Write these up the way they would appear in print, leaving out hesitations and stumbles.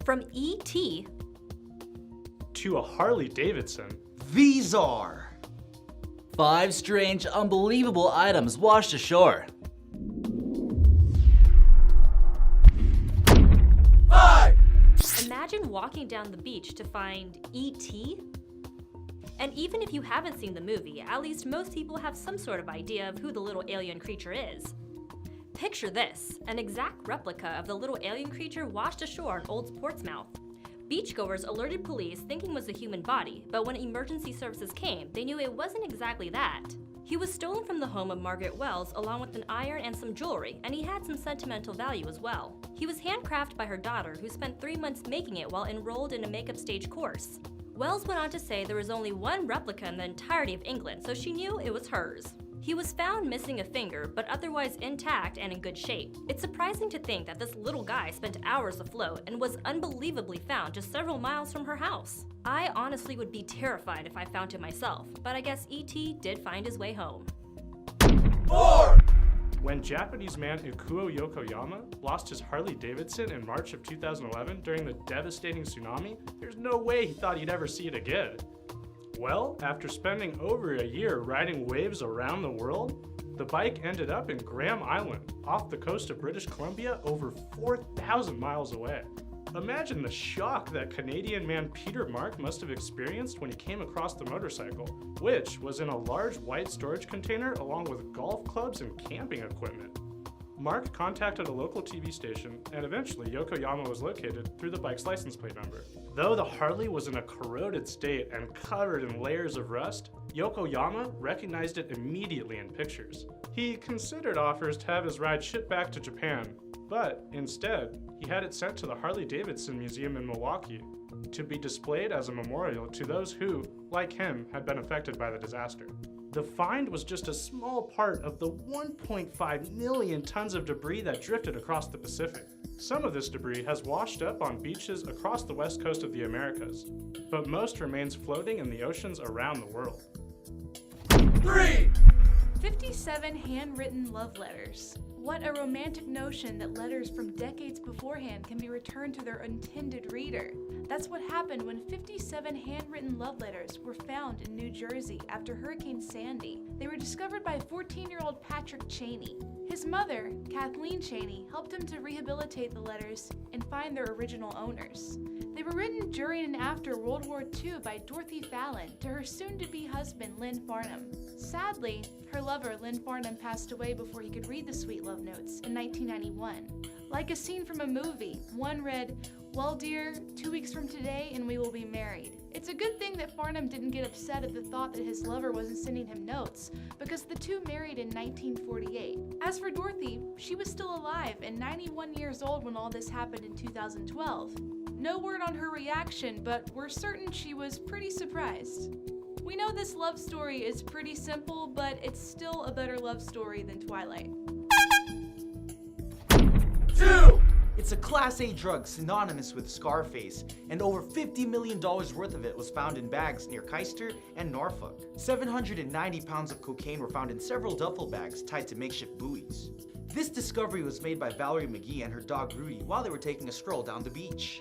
From E.T. to a Harley Davidson. These are 5 strange, unbelievable items washed ashore. 5. Imagine walking down the beach to find E.T. And even if you haven't seen the movie, at least most people have some sort of idea of who the little alien creature is. Picture this, an exact replica of the little alien creature washed ashore in Old Portsmouth. Beachgoers alerted police thinking it was a human body, but when emergency services came, they knew it wasn't exactly that. He was stolen from the home of Margaret Wells along with an iron and some jewelry, and he had some sentimental value as well. He was handcrafted by her daughter, who spent 3 months making it while enrolled in a makeup stage course. Wells went on to say there was only one replica in the entirety of England, so she knew it was hers. He was found missing a finger, but otherwise intact and in good shape. It's surprising to think that this little guy spent hours afloat and was unbelievably found just several miles from her house. I honestly would be terrified if I found him myself, but I guess E.T. did find his way home. 4. When Japanese man Ikuo Yokoyama lost his Harley Davidson in March of 2011 during the devastating tsunami, there's no way he thought he'd ever see it again. Well, after spending over a year riding waves around the world, the bike ended up in Graham Island, off the coast of British Columbia, over 4,000 miles away. Imagine the shock that Canadian man Peter Mark must have experienced when he came across the motorcycle, which was in a large white storage container along with golf clubs and camping equipment. Mark contacted a local TV station, and eventually Yokoyama was located through the bike's license plate number. Though the Harley was in a corroded state and covered in layers of rust, Yokoyama recognized it immediately in pictures. He considered offers to have his ride shipped back to Japan, but instead, he had it sent to the Harley Davidson Museum in Milwaukee to be displayed as a memorial to those who, like him, had been affected by the disaster. The find was just a small part of the 1.5 million tons of debris that drifted across the Pacific. Some of this debris has washed up on beaches across the west coast of the Americas, but most remains floating in the oceans around the world. 3. 57 handwritten love letters. What a romantic notion that letters from decades beforehand can be returned to their intended reader. That's what happened when 57 handwritten love letters were found in New Jersey after Hurricane Sandy. They were discovered by 14-year-old Patrick Cheney. His mother, Kathleen Cheney, helped him to rehabilitate the letters and find their original owners. They were written during and after World War II by Dorothy Fallon to her soon-to-be husband, Lynn Farnham. Sadly, her lover, Lynn Farnham, passed away before he could read the sweet love notes in 1991. Like a scene from a movie, one read, "Well, dear, 2 weeks from today and we will be married." It's a good thing that Farnham didn't get upset at the thought that his lover wasn't sending him notes, because the two married in 1948. As for Dorothy, she was still alive and 91 years old when all this happened in 2012. No word on her reaction, but we're certain she was pretty surprised. We know this love story is pretty simple, but it's still a better love story than Twilight. 2. It's a Class A drug synonymous with Scarface, and over $50 million worth of it was found in bags near Caister and Norfolk. 790 pounds of cocaine were found in several duffel bags tied to makeshift buoys. This discovery was made by Valerie McGee and her dog Rudey while they were taking a stroll down the beach.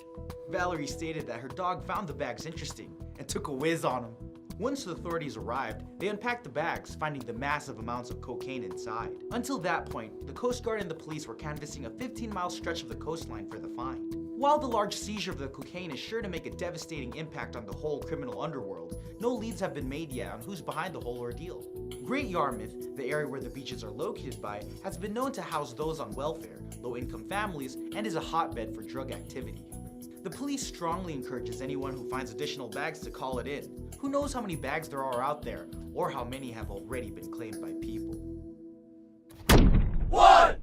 Valerie stated that her dog found the bags interesting and took a whiz on them. Once the authorities arrived, they unpacked the bags, finding the massive amounts of cocaine inside. Until that point, the Coast Guard and the police were canvassing a 15-mile stretch of the coastline for the find. While the large seizure of the cocaine is sure to make a devastating impact on the whole criminal underworld, no leads have been made yet on who's behind the whole ordeal. Great Yarmouth, the area where the beaches are located by, has been known to house those on welfare, low-income families, and is a hotbed for drug activity. The police strongly encourages anyone who finds additional bags to call it in. Who knows how many bags there are out there, or how many have already been claimed by people. 1.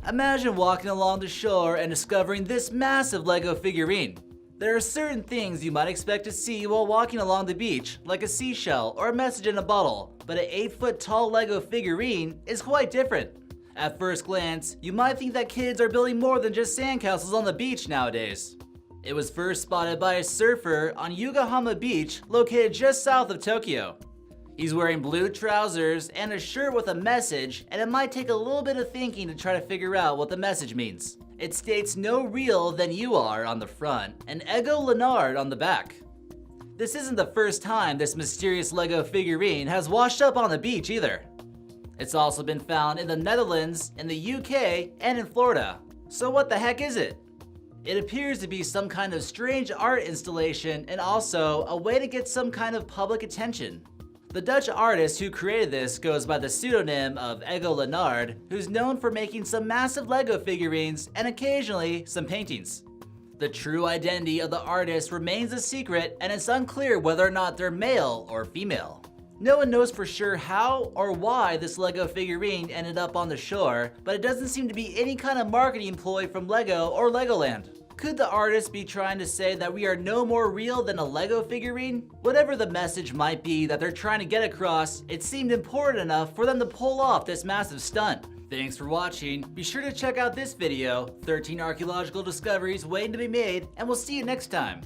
Imagine walking along the shore and discovering this massive Lego figurine. There are certain things you might expect to see while walking along the beach, like a seashell or a message in a bottle, but an 8-foot tall Lego figurine is quite different. At first glance, you might think that kids are building more than just sandcastles on the beach nowadays. It was first spotted by a surfer on Yokohama Beach, located just south of Tokyo. He's wearing blue trousers and a shirt with a message, and it might take a little bit of thinking to try to figure out what the message means. It states "No real than you are" on the front and Ego Leonard on the back. This isn't the first time this mysterious Lego figurine has washed up on the beach either. It's also been found in the Netherlands, in the UK, and in Florida. So what the heck is it? It appears to be some kind of strange art installation and also a way to get some kind of public attention. The Dutch artist who created this goes by the pseudonym of Ego Leonard, who's known for making some massive Lego figurines and occasionally some paintings. The true identity of the artist remains a secret, and it's unclear whether or not they're male or female. No one knows for sure how or why this Lego figurine ended up on the shore, but it doesn't seem to be any kind of marketing ploy from Lego or Legoland. Could the artist be trying to say that we are no more real than a Lego figurine? Whatever the message might be that they're trying to get across, it seemed important enough for them to pull off this massive stunt. Thanks for watching. Be sure to check out this video, 13 archaeological discoveries waiting to be made, and we'll see you next time.